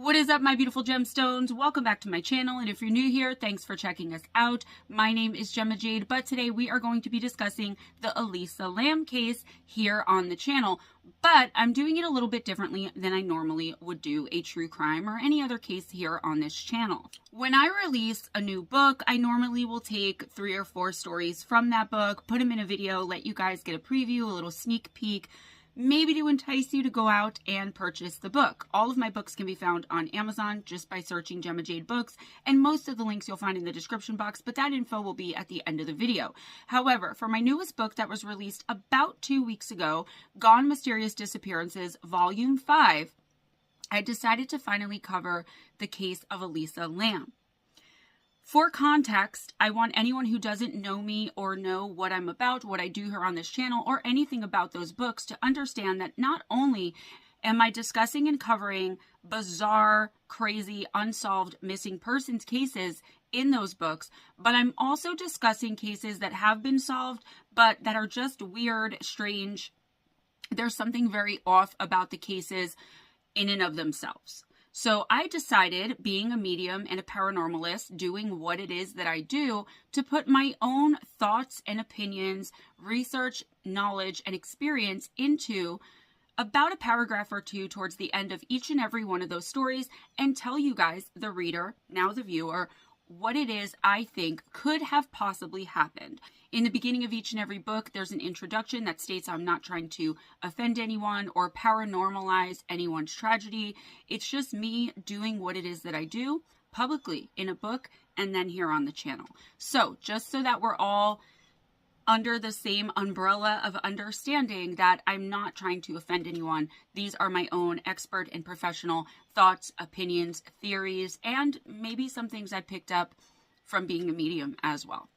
What is up, my beautiful gemstones? Welcome back to my channel, and if you're new here, thanks for checking us out. My name is Gemma Jade, but today we are going to be discussing the Elisa Lam case here on the channel, but I'm doing it a little bit differently than I normally would do a true crime or any other case here on this channel. When I release a new book, I normally will take 3 or 4 stories from that book, put them in a video, let you guys get a preview, a little sneak peek, maybe to entice you to go out and purchase the book. All of my books can be found on Amazon just by searching Gemma Jade Books, and most of the links you'll find in the description box, but that info will be at the end of the video. However, for my newest book that was released about 2 weeks ago, Gone Mysterious Disappearances, Volume 5, I decided to finally cover the case of Elisa Lam. For context, I want anyone who doesn't know me or know what I'm about, what I do here on this channel, or anything about those books to understand that not only am I discussing and covering bizarre, crazy, unsolved missing persons cases in those books, but I'm also discussing cases that have been solved, but that are just weird, strange. There's something very off about the cases in and of themselves. So I decided, being a medium and a paranormalist, doing what it is that I do, to put my own thoughts and opinions, research, knowledge, and experience into about a paragraph or two towards the end of each and every one of those stories and tell you guys, the reader, now the viewer, what it is I think could have possibly happened. In the beginning of each and every book, there's an introduction that states I'm not trying to offend anyone or paranormalize anyone's tragedy. It's just me doing what it is that I do publicly in a book and then here on the channel. So just so that we're all under the same umbrella of understanding that I'm not trying to offend anyone. These are my own expert and professional thoughts, opinions, theories, and maybe some things I picked up from being a medium as well.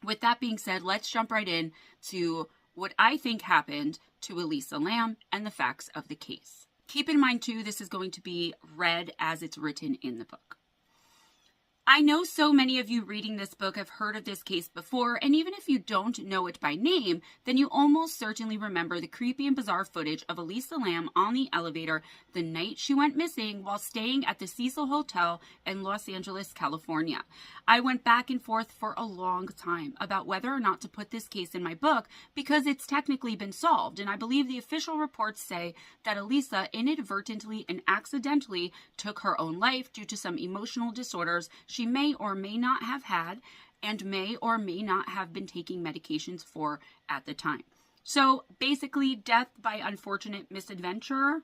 With that being said, let's jump right in to what I think happened to Elisa Lam and the facts of the case. Keep in mind too, this is going to be read as it's written in the book. I know so many of you reading this book have heard of this case before, and even if you don't know it by name, then you almost certainly remember the creepy and bizarre footage of Elisa Lam on the elevator the night she went missing while staying at the Cecil Hotel in Los Angeles, California. I went back and forth for a long time about whether or not to put this case in my book because it's technically been solved, and I believe the official reports say that Elisa inadvertently and accidentally took her own life due to some emotional disorders she may or may not have had and may or may not have been taking medications for at the time. So basically, death by unfortunate misadventure.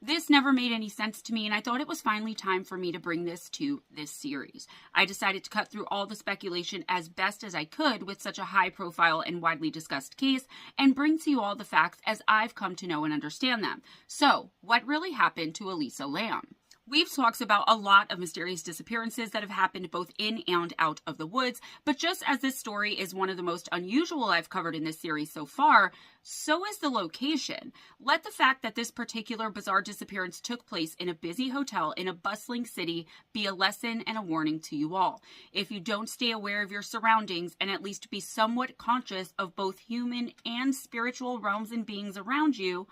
This never made any sense to me, and I thought it was finally time for me to bring this to this series. I decided to cut through all the speculation as best as I could with such a high-profile and widely discussed case and bring to you all the facts as I've come to know and understand them. So, what really happened to Elisa Lam? We've talked about a lot of mysterious disappearances that have happened both in and out of the woods, but just as this story is one of the most unusual I've covered in this series so far, so is the location. Let the fact that this particular bizarre disappearance took place in a busy hotel in a bustling city be a lesson and a warning to you all. If you don't stay aware of your surroundings and at least be somewhat conscious of both human and spiritual realms and beings around you,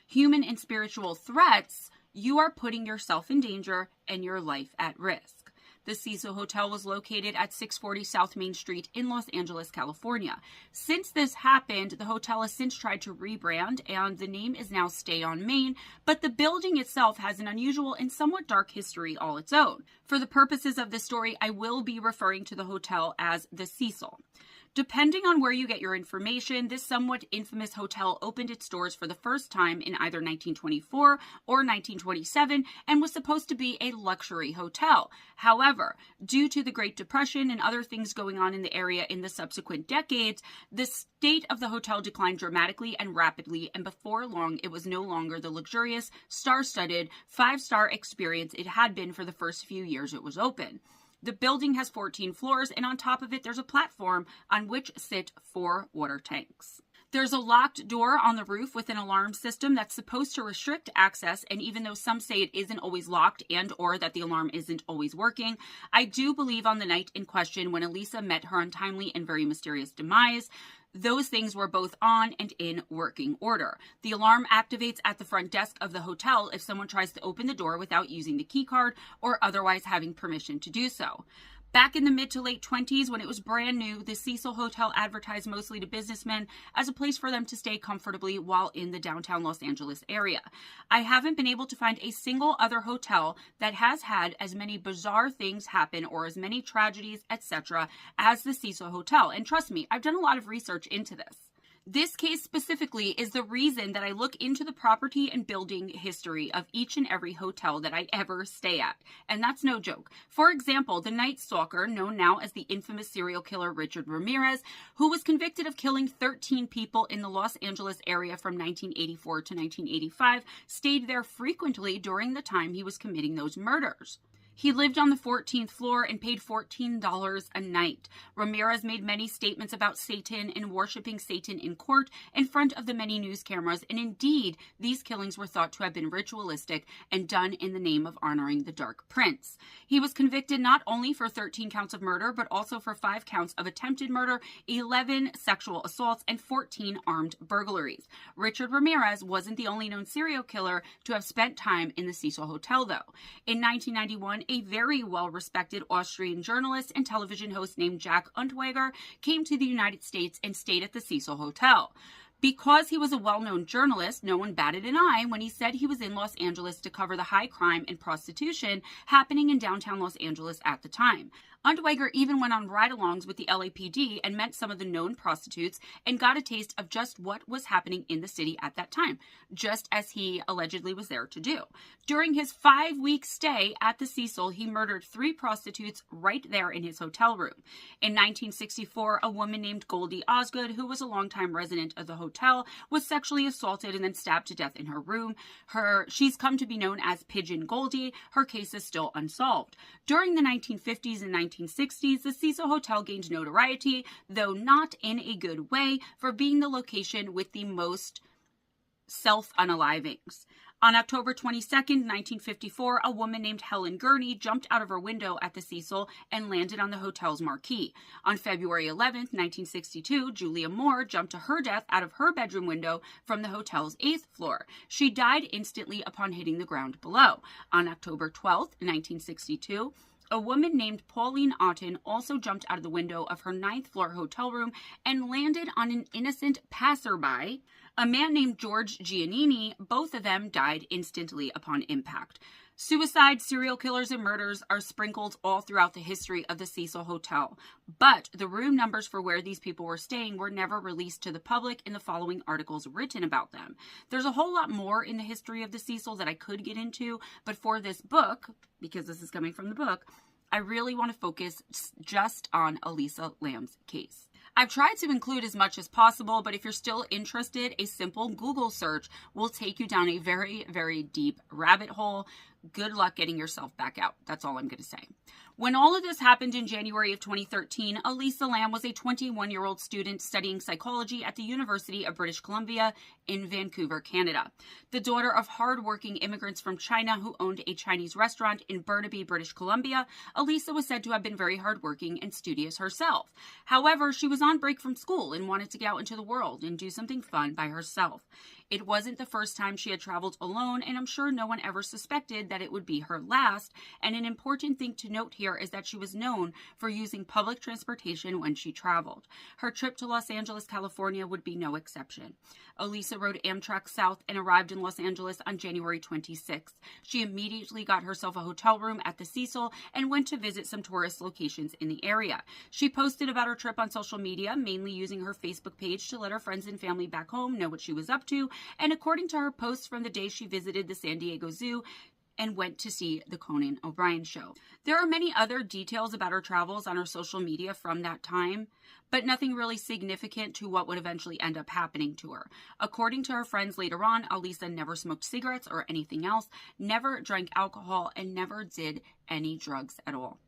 human and spiritual threats, you are putting yourself in danger and your life at risk. The Cecil Hotel was located at 640 South Main Street in Los Angeles, California. Since this happened, the hotel has since tried to rebrand and the name is now Stay on Main, but the building itself has an unusual and somewhat dark history all its own. For the purposes of this story, I will be referring to the hotel as the Cecil. Depending on where you get your information, this somewhat infamous hotel opened its doors for the first time in either 1924 or 1927 and was supposed to be a luxury hotel. However, due to the Great Depression and other things going on in the area in the subsequent decades, the state of the hotel declined dramatically and rapidly, and before long, it was no longer the luxurious, star-studded, 5-star experience it had been for the first few years it was open. The building has 14 floors, and on top of it, there's a platform on which sit 4 water tanks. There's a locked door on the roof with an alarm system that's supposed to restrict access, and even though some say it isn't always locked and or that the alarm isn't always working, I do believe on the night in question when Elisa met her untimely and very mysterious demise, those things were both on and in working order. The alarm activates at the front desk of the hotel if someone tries to open the door without using the key card or otherwise having permission to do so. Back in the mid to late 20s, when it was brand new, the Cecil Hotel advertised mostly to businessmen as a place for them to stay comfortably while in the downtown Los Angeles area. I haven't been able to find a single other hotel that has had as many bizarre things happen or as many tragedies, etc., as the Cecil Hotel. And trust me, I've done a lot of research into this. This case specifically is the reason that I look into the property and building history of each and every hotel that I ever stay at. And that's no joke. For example, the Night Stalker, known now as the infamous serial killer Richard Ramirez, who was convicted of killing 13 people in the Los Angeles area from 1984 to 1985, stayed there frequently during the time he was committing those murders. He lived on the 14th floor and paid $14 a night. Ramirez made many statements about Satan and worshiping Satan in court in front of the many news cameras, and indeed, these killings were thought to have been ritualistic and done in the name of honoring the Dark Prince. He was convicted not only for 13 counts of murder, but also for 5 counts of attempted murder, 11 sexual assaults, and 14 armed burglaries. Richard Ramirez wasn't the only known serial killer to have spent time in the Cecil Hotel, though. In 1991, a very well-respected Austrian journalist and television host named Jack Unterweger came to the United States and stayed at the Cecil Hotel. Because he was a well-known journalist, no one batted an eye when he said he was in Los Angeles to cover the high crime and prostitution happening in downtown Los Angeles at the time. Unterweger even went on ride-alongs with the LAPD and met some of the known prostitutes and got a taste of just what was happening in the city at that time, just as he allegedly was there to do. During his 5-week stay at the Cecil, he murdered 3 prostitutes right there in his hotel room. In 1964, a woman named Goldie Osgood, who was a longtime resident of the hotel, was sexually assaulted and then stabbed to death in her room. She's come to be known as Pigeon Goldie. Her case is still unsolved. During the 1950s and 1960s, the Cecil Hotel gained notoriety, though not in a good way, for being the location with the most self-unalivings. On October 22, 1954, a woman named Helen Gurney jumped out of her window at the Cecil and landed on the hotel's marquee. On February 11, 1962, Julia Moore jumped to her death out of her bedroom window from the hotel's 8th floor. She died instantly upon hitting the ground below. On October 12, 1962, a woman named Pauline Otten also jumped out of the window of her 9th floor hotel room and landed on an innocent passerby, a man named George Giannini. Both of them died instantly upon impact. Suicides, serial killers, and murders are sprinkled all throughout the history of the Cecil Hotel, but the room numbers for where these people were staying were never released to the public in the following articles written about them. There's a whole lot more in the history of the Cecil that I could get into, but for this book, because this is coming from the book, I really want to focus just on Elisa Lam's case. I've tried to include as much as possible, but if you're still interested, a simple Google search will take you down a very, very deep rabbit hole. Good luck getting yourself back out. That's all I'm going to say. When all of this happened in January of 2013, Elisa Lam was a 21-year-old student studying psychology at the University of British Columbia in Vancouver, Canada. The daughter of hard-working immigrants from China who owned a Chinese restaurant in Burnaby, British Columbia, Elisa was said to have been very hardworking and studious herself. However, she was on break from school and wanted to get out into the world and do something fun by herself. It wasn't the first time she had traveled alone, and I'm sure no one ever suspected that it would be her last. And an important thing to note here is that she was known for using public transportation when she traveled. Her trip to Los Angeles, California would be no exception. Elisa rode Amtrak South and arrived in Los Angeles on January 26th. She immediately got herself a hotel room at the Cecil and went to visit some tourist locations in the area. She posted about her trip on social media, mainly using her Facebook page to let her friends and family back home know what she was up to. And according to her posts from the day she visited the San Diego Zoo and went to see the Conan O'Brien show. There are many other details about her travels on her social media from that time, but nothing really significant to what would eventually end up happening to her. According to her friends later on, Elisa never smoked cigarettes or anything else, never drank alcohol, and never did any drugs at all.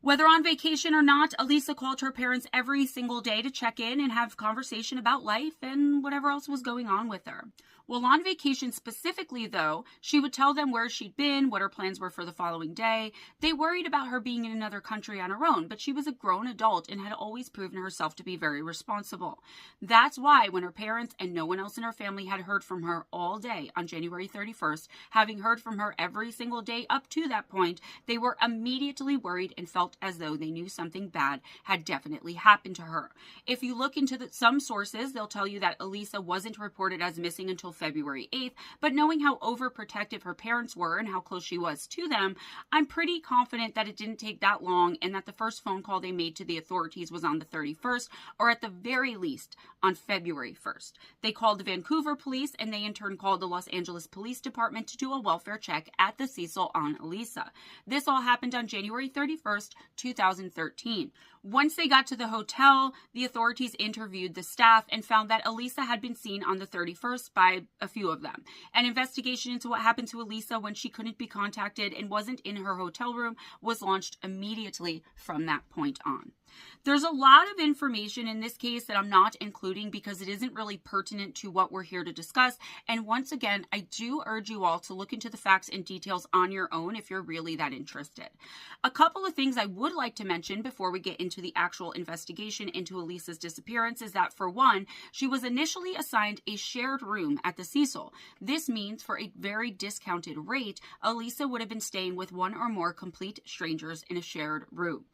Whether on vacation or not, Elisa called her parents every single day to check in and have conversation about life and whatever else was going on with her. While on vacation specifically, though, she would tell them where she'd been, what her plans were for the following day. They worried about her being in another country on her own, but she was a grown adult and had always proven herself to be very responsible. That's why when her parents and no one else in her family had heard from her all day on January 31st, having heard from her every single day up to that point, they were immediately worried and felt as though they knew something bad had definitely happened to her. If you look into some sources, they'll tell you that Elisa wasn't reported as missing until February 8th, but knowing how overprotective her parents were and how close she was to them, I'm pretty confident that it didn't take that long and that the first phone call they made to the authorities was on the 31st, or at the very least on February 1st. They called the Vancouver police and they in turn called the Los Angeles Police Department to do a welfare check at the Cecil on Elisa. This all happened on January 31st, 2013. Once they got to the hotel, the authorities interviewed the staff and found that Elisa had been seen on the 31st by a few of them. An investigation into what happened to Elisa when she couldn't be contacted and wasn't in her hotel room was launched immediately from that point on. There's a lot of information in this case that I'm not including because it isn't really pertinent to what we're here to discuss. And once again, I do urge you all to look into the facts and details on your own if you're really that interested. A couple of things I would like to mention before we get into the actual investigation into Elisa's disappearance is that, for one, she was initially assigned a shared room at the Cecil. This means for a very discounted rate, Elisa would have been staying with one or more complete strangers in a shared room.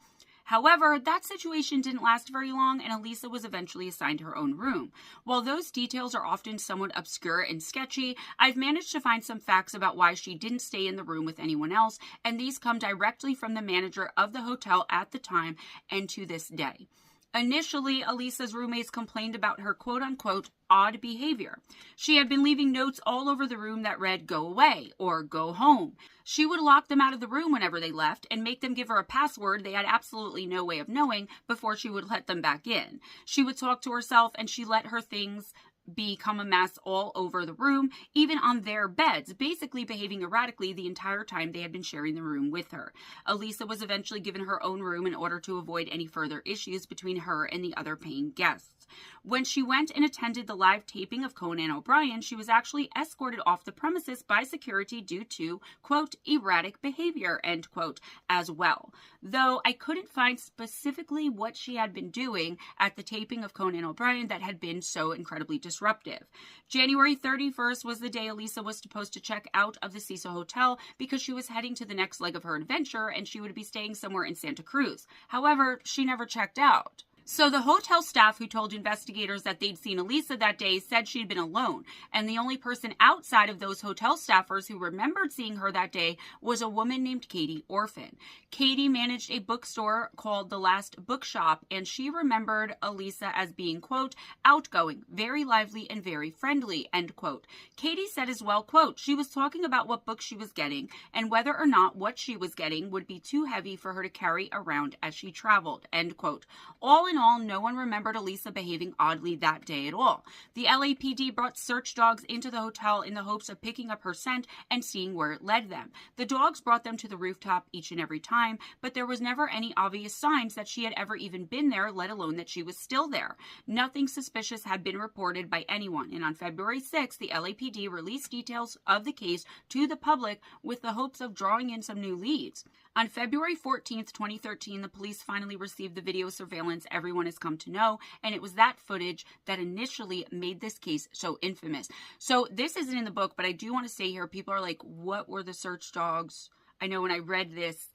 However, that situation didn't last very long and Elisa was eventually assigned her own room. While those details are often somewhat obscure and sketchy, I've managed to find some facts about why she didn't stay in the room with anyone else, and these come directly from the manager of the hotel at the time and to this day. Initially, Elisa's roommates complained about her quote-unquote odd behavior. She had been leaving notes all over the room that read, "Go away" or "Go home." She would lock them out of the room whenever they left and make them give her a password they had absolutely no way of knowing before she would let them back in. She would talk to herself and she let her things become a mess all over the room, even on their beds, basically behaving erratically the entire time they had been sharing the room with her. Elisa was eventually given her own room in order to avoid any further issues between her and the other paying guests. When she went and attended the live taping of Conan O'Brien, she was actually escorted off the premises by security due to, quote, erratic behavior, end quote, as well. Though I couldn't find specifically what she had been doing at the taping of Conan O'Brien that had been so incredibly disruptive. January 31st was the day Elisa was supposed to check out of the Cecil Hotel because she was heading to the next leg of her adventure and she would be staying somewhere in Santa Cruz. However, she never checked out. So the hotel staff who told investigators that they'd seen Elisa that day said she'd been alone, and the only person outside of those hotel staffers who remembered seeing her that day was a woman named Katie Orphan. Katie managed a bookstore called The Last Bookshop, and she remembered Elisa as being, quote, outgoing, very lively, and very friendly, end quote. Katie said as well, quote, she was talking about what books she was getting and whether or not what she was getting would be too heavy for her to carry around as she traveled, end quote. All in all, no one remembered Elisa behaving oddly that day at all. The LAPD brought search dogs into the hotel in the hopes of picking up her scent and seeing where it led them. The dogs brought them to the rooftop each and every time, but there was never any obvious signs that she had ever even been there, let alone that she was still there. Nothing suspicious had been reported by anyone, and on February 6th, the LAPD released details of the case to the public with the hopes of drawing in some new leads. On February 14th, 2013, the police finally received the video surveillance everyone has come to know, and it was that footage that initially made this case so infamous. So this isn't in the book, but I do want to say here, people are like, what were the search dogs? I know when I read this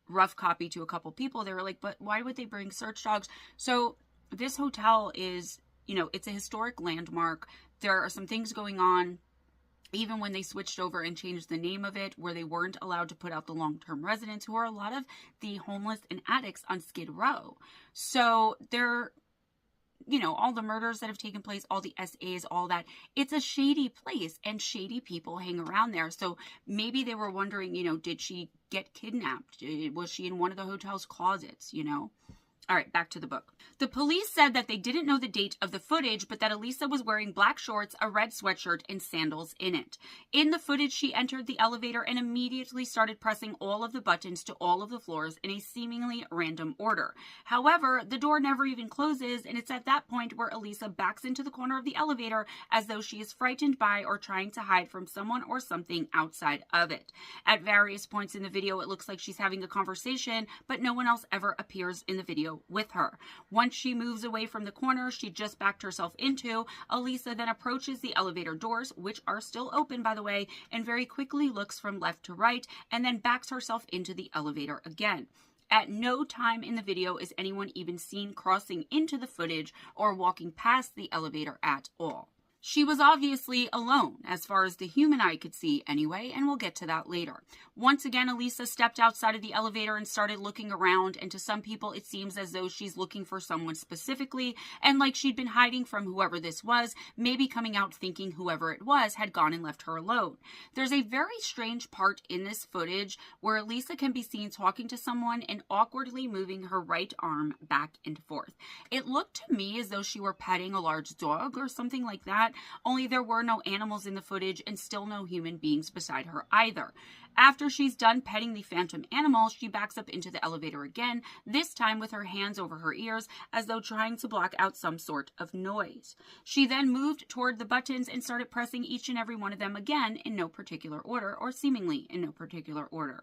rough copy to a couple people, they were like, but why would they bring search dogs? So this hotel is, it's a historic landmark. There are some things going on even when they switched over and changed the name of it, where they weren't allowed to put out the long-term residents, who are a lot of the homeless and addicts on Skid Row. So they're, all the murders that have taken place, all the SAs, all that, it's a shady place and shady people hang around there. So maybe they were wondering, did she get kidnapped? Was she in one of the hotel's closets, All right, back to the book. The police said that they didn't know the date of the footage, but that Elisa was wearing black shorts, a red sweatshirt, and sandals in it. In the footage, she entered the elevator and immediately started pressing all of the buttons to all of the floors in a seemingly random order. However, the door never even closes, and it's at that point where Elisa backs into the corner of the elevator as though she is frightened by or trying to hide from someone or something outside of it. At various points in the video, it looks like she's having a conversation, but no one else ever appears in the video with her. Once she moves away from the corner she just backed herself into, Elisa then approaches the elevator doors, which are still open by the way, and very quickly looks from left to right and then backs herself into the elevator again. At no time in the video is anyone even seen crossing into the footage or walking past the elevator at all. She was obviously alone, as far as the human eye could see anyway, and we'll get to that later. Once again, Elisa stepped outside of the elevator and started looking around, and to some people it seems as though she's looking for someone specifically, and like she'd been hiding from whoever this was, maybe coming out thinking whoever it was had gone and left her alone. There's a very strange part in this footage where Elisa can be seen talking to someone and awkwardly moving her right arm back and forth. It looked to me as though she were petting a large dog or something like that, only there were no animals in the footage and still no human beings beside her either. After she's done petting the phantom animal, she backs up into the elevator again, this time with her hands over her ears as though trying to block out some sort of noise. She then moved toward the buttons and started pressing each and every one of them again in no particular order, or seemingly in no particular order.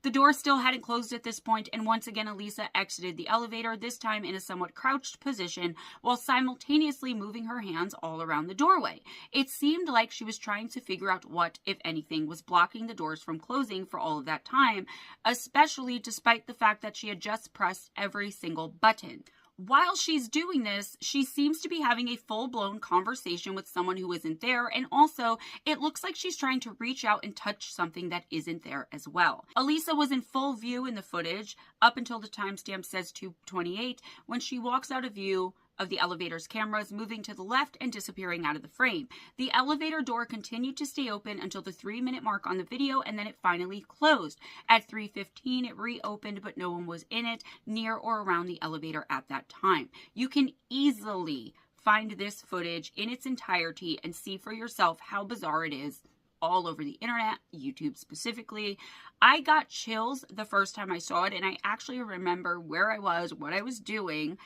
The door still hadn't closed at this point, and once again Elisa exited the elevator, this time in a somewhat crouched position, while simultaneously moving her hands all around the doorway. It seemed like she was trying to figure out what, if anything, was blocking the doors from closing for all of that time, especially despite the fact that she had just pressed every single button. While she's doing this, she seems to be having a full-blown conversation with someone who isn't there, and also it looks like she's trying to reach out and touch something that isn't there as well. Elisa was in full view in the footage up until the timestamp says 2:28 when she walks out of view of the elevator's cameras, moving to the left and disappearing out of the frame. The elevator door continued to stay open until the 3-minute mark on the video, and then it finally closed. At 3:15, it reopened, but no one was in it, near or around the elevator at that time. You can easily find this footage in its entirety and see for yourself how bizarre it is all over the internet, YouTube specifically. I got chills the first time I saw it, and I actually remember where I was, what I was doing.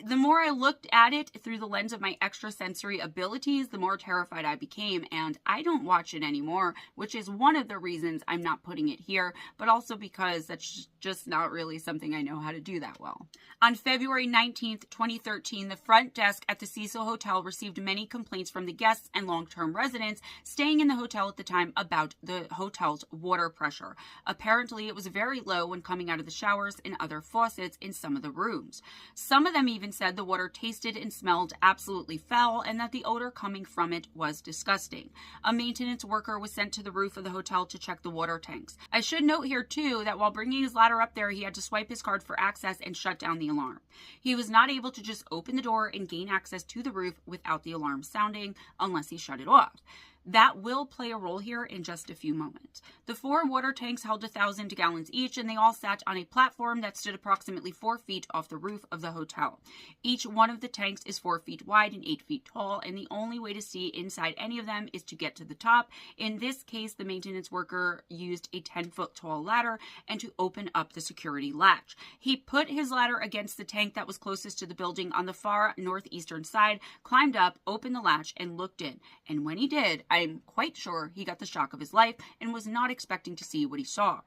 The more I looked at it through the lens of my extrasensory abilities, the more terrified I became, and I don't watch it anymore, which is one of the reasons I'm not putting it here, but also because that's just not really something I know how to do that well. On February 19th, 2013, the front desk at the Cecil Hotel received many complaints from the guests and long-term residents staying in the hotel at the time about the hotel's water pressure. Apparently, it was very low when coming out of the showers and other faucets in some of the rooms. Some of them even said the water tasted and smelled absolutely foul and that the odor coming from it was disgusting. A maintenance worker was sent to the roof of the hotel to check the water tanks. I should note here too that while bringing his ladder up there, he had to swipe his card for access and shut down the alarm. He was not able to just open the door and gain access to the roof without the alarm sounding unless he shut it off. That will play a role here in just a few moments. The 4 water tanks held 1,000 gallons each, and they all sat on a platform that stood approximately 4 feet off the roof of the hotel. Each one of the tanks is 4 feet wide and 8 feet tall, and the only way to see inside any of them is to get to the top. In this case, the maintenance worker used a 10-foot tall ladder and to open up the security latch. He put his ladder against the tank that was closest to the building on the far northeastern side, climbed up, opened the latch, and looked in. And when he did, I'm quite sure he got the shock of his life and was not expecting to see what he saw.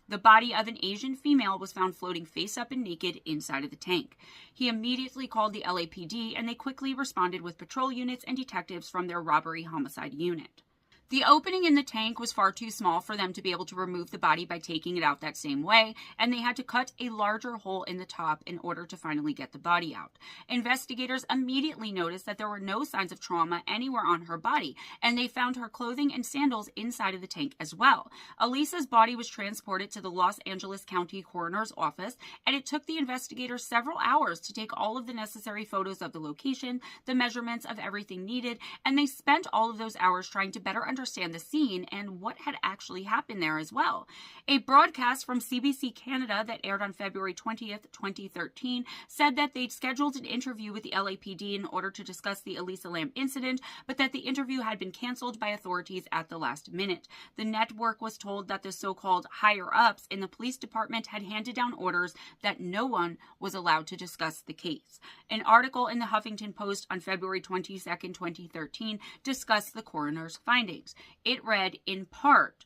The body of an Asian female was found floating face up and naked inside of the tank. He immediately called the LAPD, and they quickly responded with patrol units and detectives from their robbery homicide unit. The opening in the tank was far too small for them to be able to remove the body by taking it out that same way, and they had to cut a larger hole in the top in order to finally get the body out. Investigators immediately noticed that there were no signs of trauma anywhere on her body, and they found her clothing and sandals inside of the tank as well. Elisa's body was transported to the Los Angeles County Coroner's Office, and it took the investigators several hours to take all of the necessary photos of the location, the measurements of everything needed, and they spent all of those hours trying to better understand understand the scene and what had actually happened there as well. A broadcast from CBC Canada that aired on February 20th, 2013 said that they'd scheduled an interview with the LAPD in order to discuss the Elisa Lam incident, but that the interview had been canceled by authorities at the last minute. The network was told that the so-called higher-ups in the police department had handed down orders that no one was allowed to discuss the case. An article in the Huffington Post on February 22nd, 2013 discussed the coroner's findings. It read in part,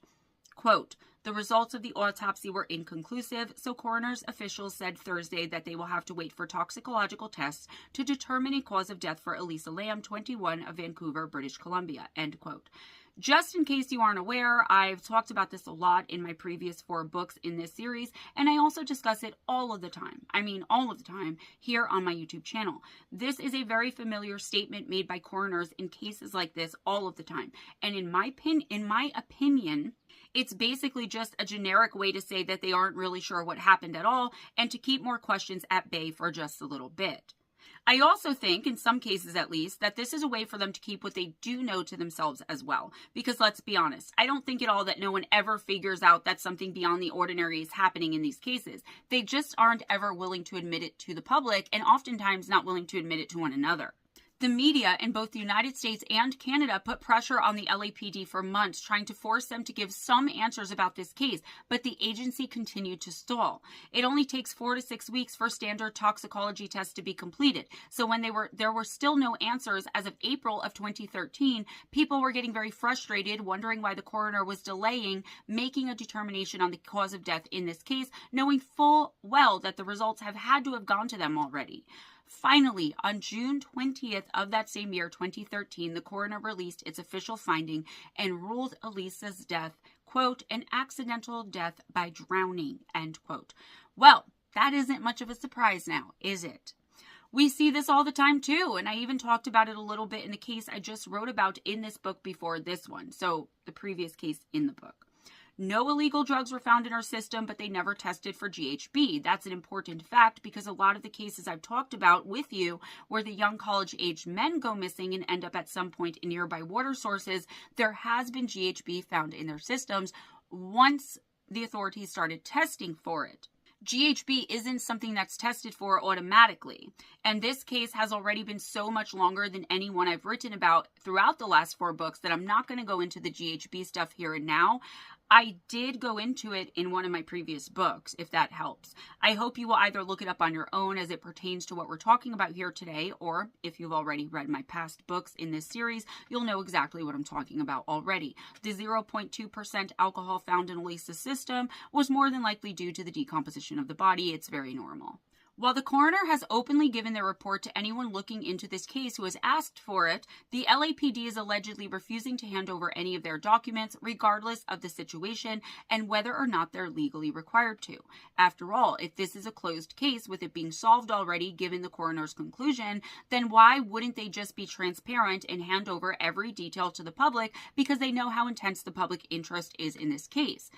quote, "The results of the autopsy were inconclusive, so coroner's officials said Thursday that they will have to wait for toxicological tests to determine a cause of death for Elisa Lam, 21, of Vancouver, British Columbia," end quote. Just in case you aren't aware, I've talked about this a lot in my previous 4 books in this series, and I also discuss it all of the time. I mean, all of the time here on my YouTube channel. This is a very familiar statement made by coroners in cases like this all of the time. And in my opinion, it's basically just a generic way to say that they aren't really sure what happened at all and to keep more questions at bay for just a little bit. I also think, in some cases at least, that this is a way for them to keep what they do know to themselves as well. Because let's be honest, I don't think at all that no one ever figures out that something beyond the ordinary is happening in these cases. They just aren't ever willing to admit it to the public, and oftentimes not willing to admit it to one another. The media in both the United States and Canada put pressure on the LAPD for months, trying to force them to give some answers about this case, but the agency continued to stall. It only takes 4 to 6 weeks for standard toxicology tests to be completed. So when there were still no answers as of April of 2013, people were getting very frustrated, wondering why the coroner was delaying making a determination on the cause of death in this case, knowing full well that the results have had to have gone to them already. Finally, on June 20th of that same year, 2013, the coroner released its official finding and ruled Elisa's death, quote, "an accidental death by drowning," end quote. Well, that isn't much of a surprise now, is it? We see this all the time too, and I even talked about it a little bit in the case I just wrote about in this book before this one, so the previous case in the book. No illegal drugs were found in her system, but they never tested for GHB. That's an important fact because a lot of the cases I've talked about with you where the young college-aged men go missing and end up at some point in nearby water sources, there has been GHB found in their systems once the authorities started testing for it. GHB isn't something that's tested for automatically, and this case has already been so much longer than any one I've written about throughout the last 4 books that I'm not going to go into the GHB stuff here and now. I did go into it in one of my previous books, if that helps. I hope you will either look it up on your own as it pertains to what we're talking about here today, or if you've already read my past books in this series, you'll know exactly what I'm talking about already. The 0.2% alcohol found in Elisa's system was more than likely due to the decomposition of the body. It's very normal. While the coroner has openly given their report to anyone looking into this case who has asked for it, the LAPD is allegedly refusing to hand over any of their documents, regardless of the situation and whether or not they're legally required to. After all, if this is a closed case with it being solved already given the coroner's conclusion, then why wouldn't they just be transparent and hand over every detail to the public because they know how intense the public interest is in this case?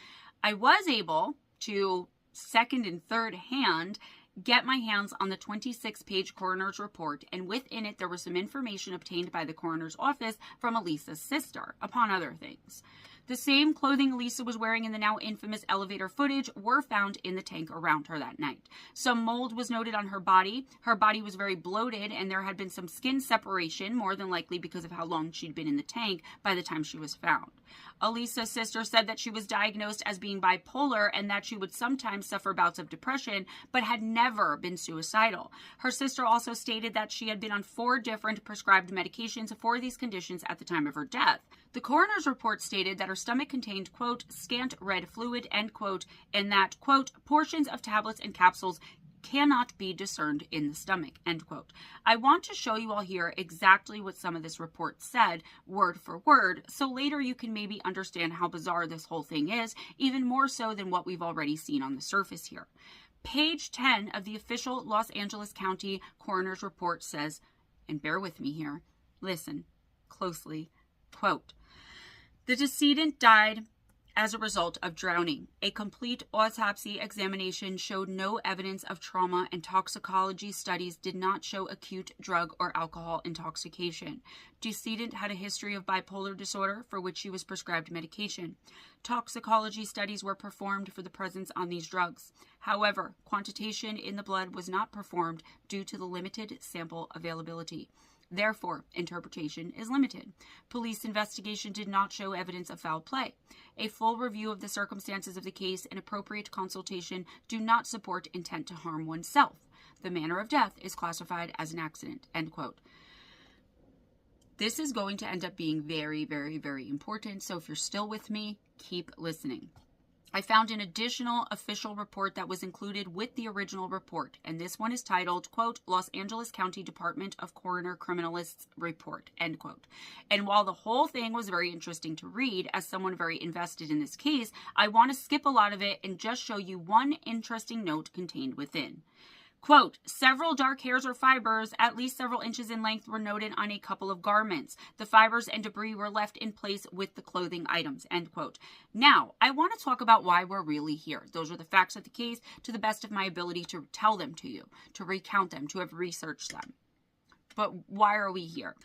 I was able to second and third hand get my hands on the 26-page coroner's report, and within it there was some information obtained by the coroner's office from Elisa's sister, upon other things. The same clothing Elisa was wearing in the now infamous elevator footage were found in the tank around her that night. Some mold was noted on her body. Her body was very bloated, and there had been some skin separation, more than likely because of how long she'd been in the tank by the time she was found. Elisa's sister said that she was diagnosed as being bipolar and that she would sometimes suffer bouts of depression, but had never been suicidal. Her sister also stated that she had been on 4 different prescribed medications for these conditions at the time of her death. The coroner's report stated that her stomach contained, quote, scant red fluid, end quote, and that, quote, portions of tablets and capsules cannot be discerned in the stomach, end quote. I want to show you all here exactly what some of this report said, word for word, so later you can maybe understand how bizarre this whole thing is, even more so than what we've already seen on the surface here. Page 10 of the official Los Angeles County Coroner's Report says, and bear with me here, listen closely, quote, the decedent died as a result of drowning. A complete autopsy examination showed no evidence of trauma, and toxicology studies did not show acute drug or alcohol intoxication. Decedent had a history of bipolar disorder for which she was prescribed medication. Toxicology studies were performed for the presence on these drugs. However, quantitation in the blood was not performed due to the limited sample availability. Therefore, interpretation is limited. Police investigation did not show evidence of foul play. A full review of the circumstances of the case and appropriate consultation do not support intent to harm oneself. The manner of death is classified as an accident." End quote. This is going to end up being very, very, very important. So if you're still with me, keep listening. I found an additional official report that was included with the original report, and this one is titled, quote, "Los Angeles County Department of Coroner Criminalists Report," end quote. And while the whole thing was very interesting to read, as someone very invested in this case, I want to skip a lot of it and just show you one interesting note contained within. Quote, "Several dark hairs or fibers, at least several inches in length, were noted on a couple of garments. The fibers and debris were left in place with the clothing items," end quote. Now, I want to talk about why we're really here. Those are the facts of the case to the best of my ability to tell them to you, to recount them, to have researched them. But why are we here?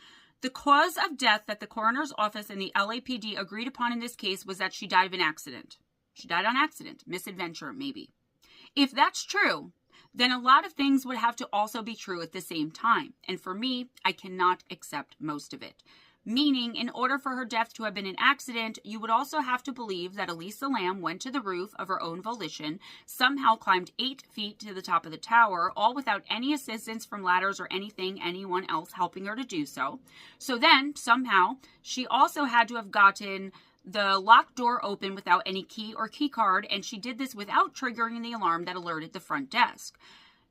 The cause of death that the coroner's office and the LAPD agreed upon in this case was that she died of an accident. She died on accident, misadventure, maybe. If that's true, then a lot of things would have to also be true at the same time. And for me, I cannot accept most of it. Meaning, in order for her death to have been an accident, you would also have to believe that Elisa Lam went to the roof of her own volition, somehow climbed 8 feet to the top of the tower, all without any assistance from ladders or anyone else helping her to do so. So then, somehow, she also had to have gotten the locked door open without any key or key card, and she did this without triggering the alarm that alerted the front desk.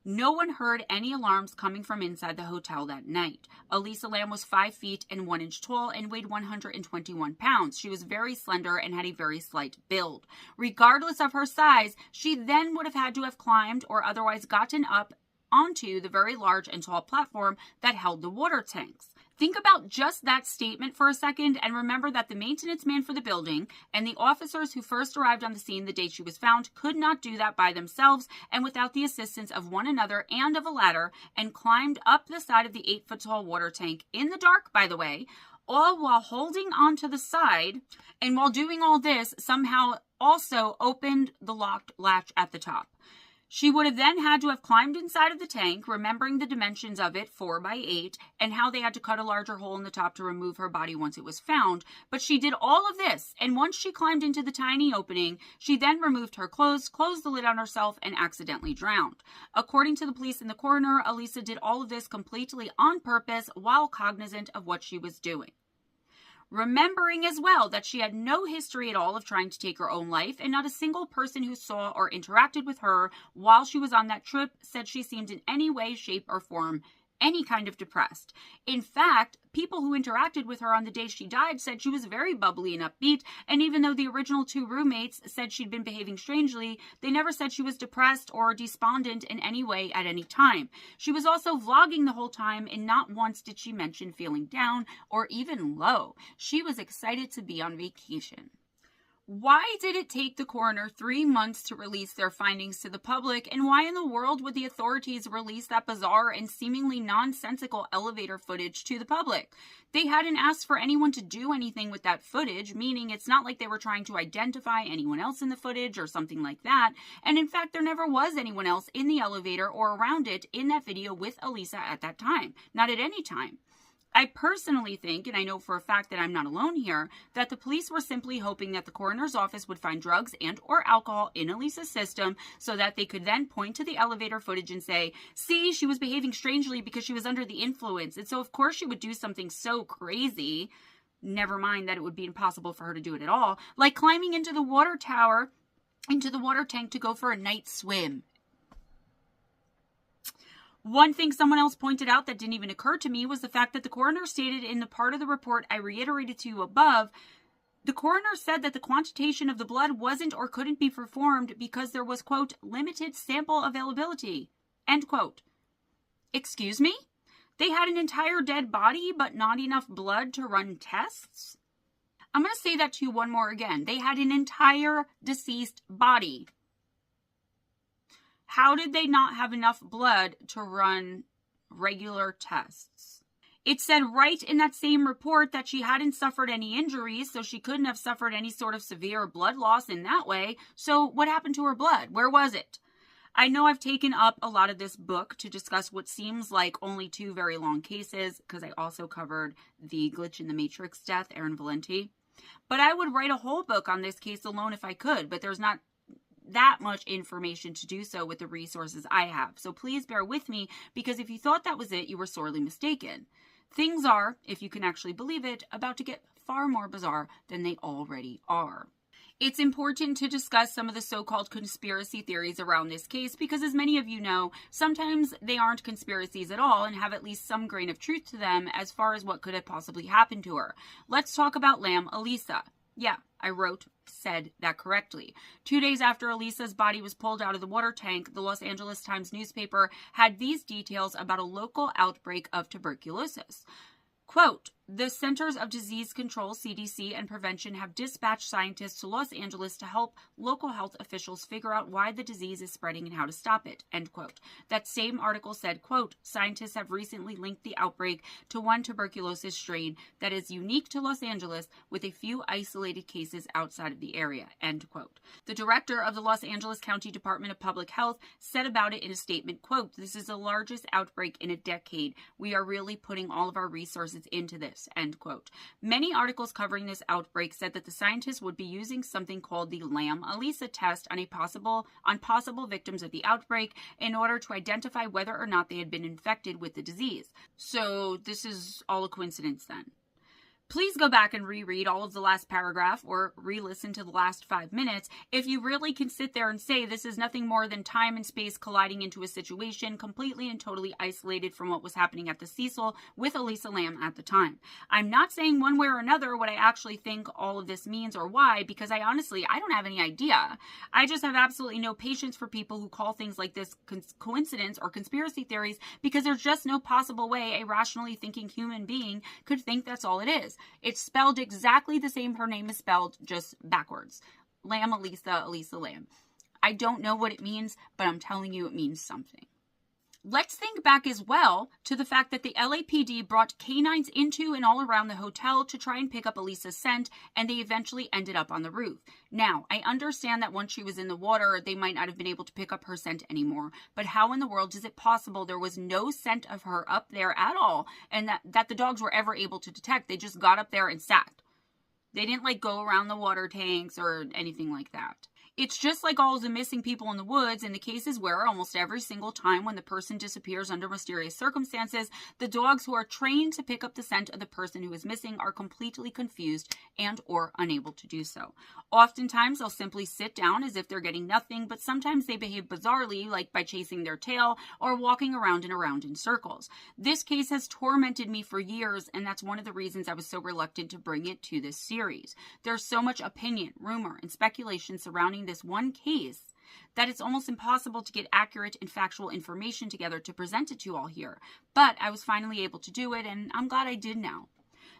No one heard any alarms coming from inside the hotel that night. Elisa Lam was 5 feet and 1 inch tall and weighed 121 pounds. She was very slender and had a very slight build. Regardless of her size, she then would have had to have climbed or otherwise gotten up onto the very large and tall platform that held the water tanks. Think about just that statement for a second and remember that the maintenance man for the building and the officers who first arrived on the scene the day she was found could not do that by themselves and without the assistance of one another and of a ladder, and climbed up the side of the 8-foot-tall water tank in the dark, by the way, all while holding onto the side, and while doing all this, somehow also opened the locked latch at the top. She would have then had to have climbed inside of the tank, remembering the dimensions of it, 4 by 8, and how they had to cut a larger hole in the top to remove her body once it was found. But she did all of this, and once she climbed into the tiny opening, she then removed her clothes, closed the lid on herself, and accidentally drowned. According to the police and the coroner, Elisa did all of this completely on purpose while cognizant of what she was doing. Remembering as well that she had no history at all of trying to take her own life, and not a single person who saw or interacted with her while she was on that trip said she seemed in any way, shape, or form any kind of depressed. In fact, people who interacted with her on the day she died said she was very bubbly and upbeat, and even though the original 2 roommates said she'd been behaving strangely, they never said she was depressed or despondent in any way at any time. She was also vlogging the whole time, and not once did she mention feeling down or even low. She was excited to be on vacation. Why did it take the coroner 3 months to release their findings to the public, and why in the world would the authorities release that bizarre and seemingly nonsensical elevator footage to the public? They hadn't asked for anyone to do anything with that footage, meaning it's not like they were trying to identify anyone else in the footage or something like that, and in fact there never was anyone else in the elevator or around it in that video with Elisa at that time, not at any time. I personally think, and I know for a fact that I'm not alone here, that the police were simply hoping that the coroner's office would find drugs and or alcohol in Elisa's system so that they could then point to the elevator footage and say, see, she was behaving strangely because she was under the influence, and so of course she would do something so crazy, never mind that it would be impossible for her to do it at all, like climbing into the water tower, into the water tank to go for a night swim. One thing someone else pointed out that didn't even occur to me was the fact that the coroner stated in the part of the report I reiterated to you above, the coroner said that the quantitation of the blood wasn't or couldn't be performed because there was, quote, limited sample availability, end quote. Excuse me? They had an entire dead body but not enough blood to run tests? I'm going to say that to you one more again. They had an entire deceased body. How did they not have enough blood to run regular tests? It said right in that same report that she hadn't suffered any injuries, so she couldn't have suffered any sort of severe blood loss in that way. So what happened to her blood? Where was it? I know I've taken up a lot of this book to discuss what seems like only 2 very long cases, because I also covered the glitch in the Matrix death, Aaron Valenti. But I would write a whole book on this case alone if I could, but there's not that much information to do so with the resources I have. So please bear with me, because if you thought that was it, you were sorely mistaken. Things are, if you can actually believe it, about to get far more bizarre than they already are. It's important to discuss some of the so-called conspiracy theories around this case because, as many of you know, sometimes they aren't conspiracies at all and have at least some grain of truth to them as far as what could have possibly happened to her. Let's talk about Lamb Elisa. Yeah, I said that correctly. 2 days after Elisa's body was pulled out of the water tank, the Los Angeles Times newspaper had these details about a local outbreak of tuberculosis. Quote, the Centers of Disease Control, CDC, and Prevention have dispatched scientists to Los Angeles to help local health officials figure out why the disease is spreading and how to stop it, end quote. That same article said, quote, scientists have recently linked the outbreak to one tuberculosis strain that is unique to Los Angeles with a few isolated cases outside of the area, end quote. The director of the Los Angeles County Department of Public Health said about it in a statement, quote, this is the largest outbreak in a decade. We are really putting all of our resources into this. End quote. Many articles covering this outbreak said that the scientists would be using something called the Lamb Elisa test on possible victims of the outbreak in order to identify whether or not they had been infected with the disease. So this is all a coincidence then. Please go back and reread all of the last paragraph or re-listen to the last 5 minutes if you really can sit there and say this is nothing more than time and space colliding into a situation completely and totally isolated from what was happening at the Cecil with Elisa Lamb at the time. I'm not saying one way or another what I actually think all of this means or why, because I don't have any idea. I just have absolutely no patience for people who call things like this coincidence or conspiracy theories, because there's just no possible way a rationally thinking human being could think that's all it is. It's spelled exactly the same her name is spelled, just backwards. Lamb Elisa, Elisa Lamb. I don't know what it means, but I'm telling you it means something. Let's think back as well to the fact that the LAPD brought canines into and all around the hotel to try and pick up Elisa's scent, and they eventually ended up on the roof. Now, I understand that once she was in the water, they might not have been able to pick up her scent anymore, but how in the world is it possible there was no scent of her up there at all, and that the dogs were ever able to detect? They just got up there and sat. They didn't go around the water tanks or anything like that. It's just like all of the missing people in the woods in the cases where almost every single time when the person disappears under mysterious circumstances, the dogs who are trained to pick up the scent of the person who is missing are completely confused and or unable to do so. Oftentimes, they'll simply sit down as if they're getting nothing, but sometimes they behave bizarrely, like by chasing their tail or walking around and around in circles. This case has tormented me for years, and that's one of the reasons I was so reluctant to bring it to this series. There's so much opinion, rumor, and speculation surrounding this one case that it's almost impossible to get accurate and factual information together to present it to you all here. But I was finally able to do it, and I'm glad I did now.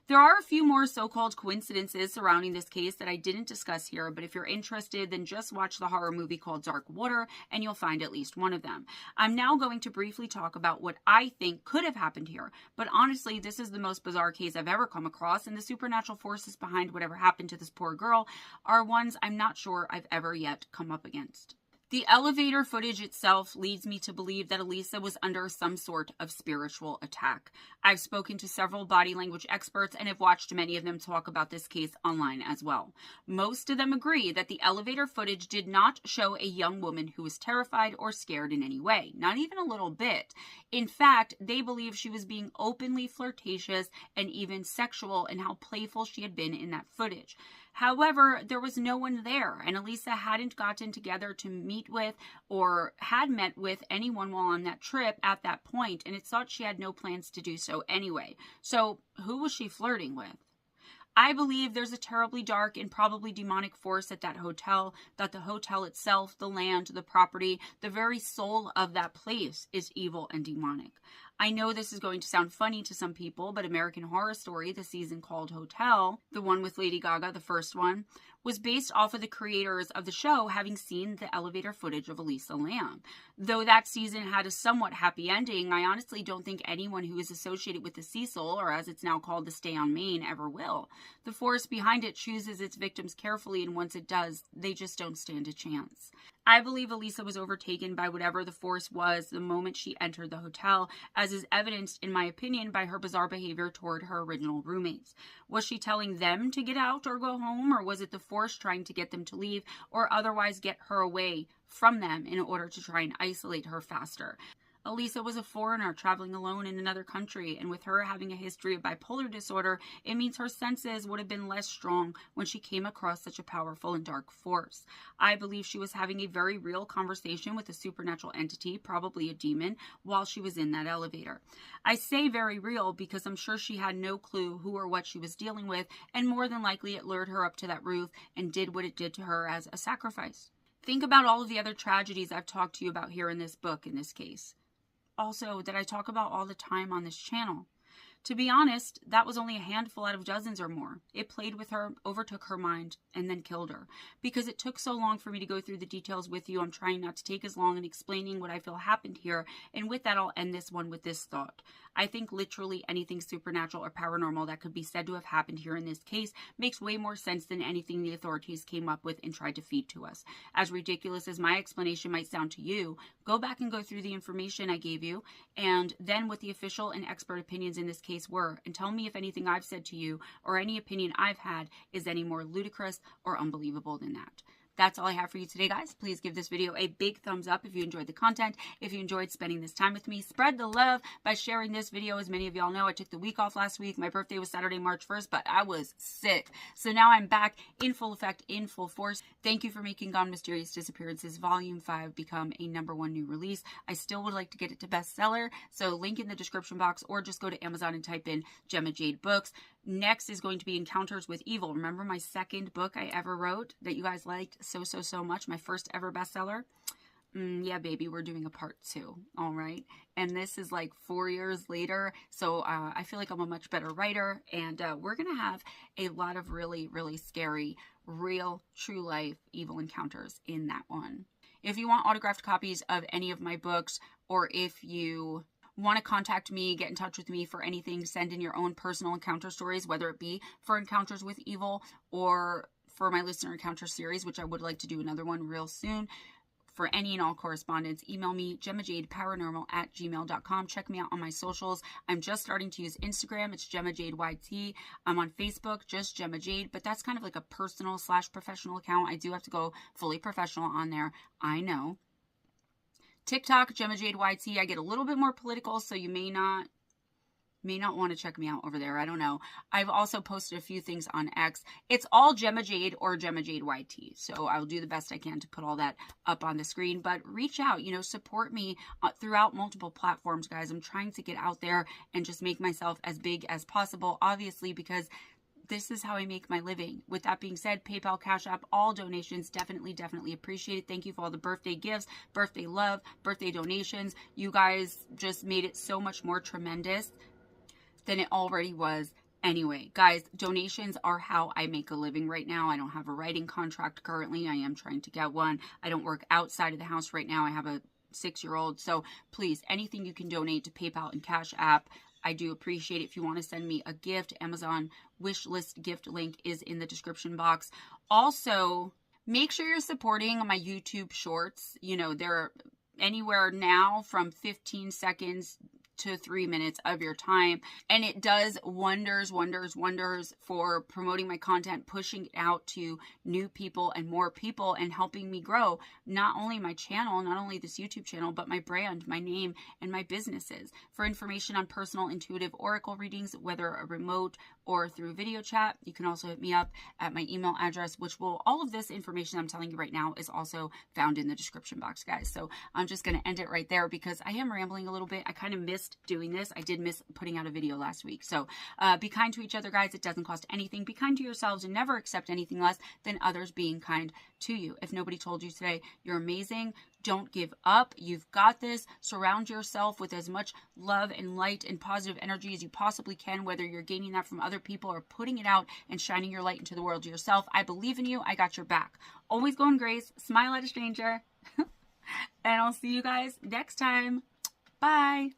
There are a few more so-called coincidences surrounding this case that I didn't discuss here, but if you're interested, then just watch the horror movie called Dark Water, and you'll find at least one of them. I'm now going to briefly talk about what I think could have happened here, but honestly, this is the most bizarre case I've ever come across, and the supernatural forces behind whatever happened to this poor girl are ones I'm not sure I've ever yet come up against. The elevator footage itself leads me to believe that Elisa was under some sort of spiritual attack. I've spoken to several body language experts and have watched many of them talk about this case online as well. Most of them agree that the elevator footage did not show a young woman who was terrified or scared in any way, not even a little bit. In fact, they believe she was being openly flirtatious and even sexual in how playful she had been in that footage. However, there was no one there, and Elisa hadn't gotten together to meet with or had met with anyone while on that trip at that point, and it's thought she had no plans to do so anyway. So who was she flirting with? I believe there's a terribly dark and probably demonic force at that hotel, that the hotel itself, the land, the property, the very soul of that place is evil and demonic. I know this is going to sound funny to some people, but American Horror Story, the season called Hotel, the one with Lady Gaga, the first one, was based off of the creators of the show having seen the elevator footage of Elisa Lam. Though that season had a somewhat happy ending, I honestly don't think anyone who is associated with the Cecil, or as it's now called, the Stay on Main, ever will. The force behind it chooses its victims carefully, and once it does, they just don't stand a chance. I believe Elisa was overtaken by whatever the force was the moment she entered the hotel, as is evidenced, in my opinion, by her bizarre behavior toward her original roommates. Was she telling them to get out or go home, or was it the force trying to get them to leave or otherwise get her away from them in order to try and isolate her faster? Elisa was a foreigner traveling alone in another country, and with her having a history of bipolar disorder, it means her senses would have been less strong when she came across such a powerful and dark force. I believe she was having a very real conversation with a supernatural entity, probably a demon, while she was in that elevator. I say very real because I'm sure she had no clue who or what she was dealing with, and more than likely it lured her up to that roof and did what it did to her as a sacrifice. Think about all of the other tragedies I've talked to you about here in this book in this case. Also, that I talk about all the time on this channel. To be honest, that was only a handful out of dozens or more. It played with her, overtook her mind, and then killed her. Because it took so long for me to go through the details with you, I'm trying not to take as long in explaining what I feel happened here, and with that I'll end this one with this thought. I think literally anything supernatural or paranormal that could be said to have happened here in this case makes way more sense than anything the authorities came up with and tried to feed to us. As ridiculous as my explanation might sound to you, go back and go through the information I gave you, and then what the official and expert opinions in this case were, and tell me if anything I've said to you or any opinion I've had is any more ludicrous or unbelievable than that. That's all I have for you today, guys. Please give this video a big thumbs up if you enjoyed the content. If you enjoyed spending this time with me, spread the love by sharing this video. As many of y'all know, I took the week off last week. My birthday was Saturday, March 1st, but I was sick. So now I'm back in full effect, in full force. Thank you for making Gone Mysterious Disappearances Volume 5 become a #1 new release. I still would like to get it to bestseller, so link in the description box, or just go to Amazon and type in Gemma Jade Books. Next is going to be Encounters with Evil. Remember my second book I ever wrote that you guys liked so much? My first ever bestseller? Yeah, baby, we're doing a part 2. All right. And this is like 4 years later. So I feel like I'm a much better writer. And we're going to have a lot of really, really scary, real, true life evil encounters in that one. If you want autographed copies of any of my books, or if you want to contact me, get in touch with me for anything, send in your own personal encounter stories, whether it be for Encounters with Evil or for my Listener Encounter series, which I would like to do another one real soon. For any and all correspondence, email me, GemmaJadeParanormal@gmail.com. Check me out on my socials. I'm just starting to use Instagram. It's GemmaJadeYT. I'm on Facebook, just Gemma Jade, but that's kind of like a personal / professional account. I do have to go fully professional on there. I know. TikTok, GemmaJadeYT. I get a little bit more political, so you may not want to check me out over there. I don't know. I've also posted a few things on X. It's all Gemma Jade or GemmaJadeYT. So I'll do the best I can to put all that up on the screen. But reach out, support me throughout multiple platforms, guys. I'm trying to get out there and just make myself as big as possible, obviously, because this is how I make my living. With that being said, PayPal, Cash App, all donations, definitely appreciated. Thank you for all the birthday gifts, birthday love, birthday donations. You guys just made it so much more tremendous than it already was. Anyway, guys, donations are how I make a living right now. I don't have a writing contract currently. I am trying to get one. I don't work outside of the house right now. I have a 6-year-old. So please, anything you can donate to PayPal and Cash App, I do appreciate it. If you want to send me a gift, Amazon wish list gift link is in the description box. Also, make sure you're supporting my YouTube shorts. They're anywhere now from 15 seconds to 3 minutes of your time, and it does wonders for promoting my content, pushing it out to new people and more people, and helping me grow not only my channel, not only this YouTube channel, but my brand, my name, and my businesses. For information on personal intuitive oracle readings, whether a remote or through video chat, you can also hit me up at my email address, which will, all of this information I'm telling you right now is also found in the description box, guys. So I'm just going to end it right there because I am rambling a little bit. I kind of missed missed doing this. I did miss putting out a video last week. So be kind to each other, guys. It doesn't cost anything. Be kind to yourselves and never accept anything less than others being kind to you. If nobody told you today, you're amazing. Don't give up. You've got this. Surround yourself with as much love and light and positive energy as you possibly can, whether you're gaining that from other people or putting it out and shining your light into the world yourself. I believe in you. I got your back. Always go in grace. Smile at a stranger. And I'll see you guys next time. Bye.